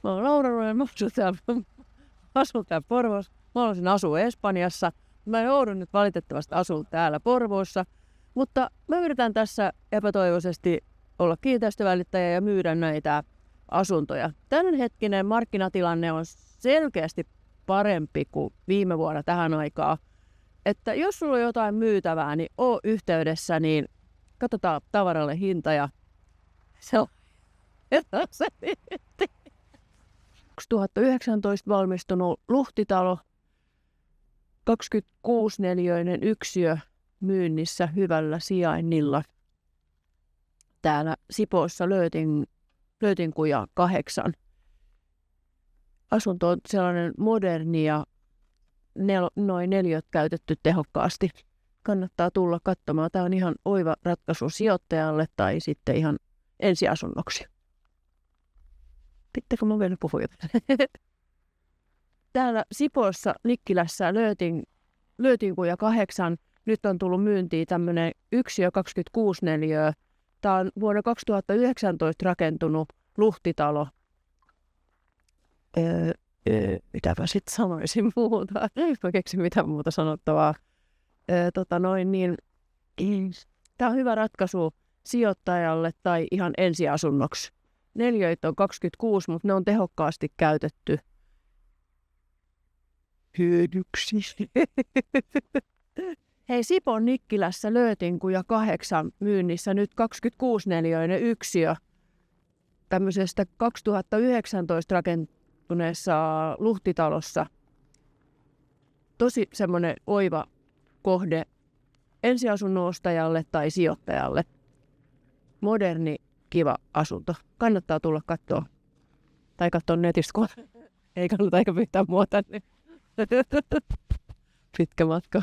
Mä oon Laura Ruonen, mä asun täällä Porvoossa. Mä haluaisin asua Espanjassa. Mä joudun nyt valitettavasti asumaan täällä Porvoossa. Mutta mä yritän tässä epätoivoisesti olla kiinteistövälittäjä ja myydä näitä asuntoja. Tämänhetkinen markkinatilanne on selkeästi parempi kuin viime vuonna tähän aikaan. Että jos sulla on jotain myytävää, niin oo yhteydessä, niin katsotaan tavaralle hinta ja se on se 2019 valmistunut Luhtitalo, 26-neliöinen yksiö myynnissä hyvällä sijainnilla. Täällä Sipoossa Löytinkuja 8. Asunto on sellainen moderni ja noin 4 käytetty tehokkaasti. Kannattaa tulla katsomaan. Tämä on ihan oiva ratkaisu sijoittajalle tai sitten ihan ensiasunnoksi. Pitääkö mun vielä puhua jotain? Täällä Sipoossa Nikkilässä Löytinkuja 8. Nyt on tullut myyntiin tämmöinen yksiö 26 neliöä. Tämä on vuonna 2019 rakentunut Luhtitalo. Mitäpä sitten sanoisin muuta? Mä keksin mitään muuta sanottavaa. Tämä on hyvä ratkaisu sijoittajalle tai ihan ensiasunnoksi. Neliöitä on 26, mutta ne on tehokkaasti käytetty hyödyksi. Hei, Sipon Nikkilässä Löytinkuja 8 myynnissä nyt 26-neliöinen yksiö tämmöisestä 2019 rakentuneessa Luhtitalossa. Tosi semmoinen oiva kohde ensiasunnon ostajalle tai sijoittajalle. Moderni, kiva asunto. Kannattaa tulla katsoa. Tai katsoa netistä, kun ei kannata eikä pyytää mua tänne. Pitkä matka.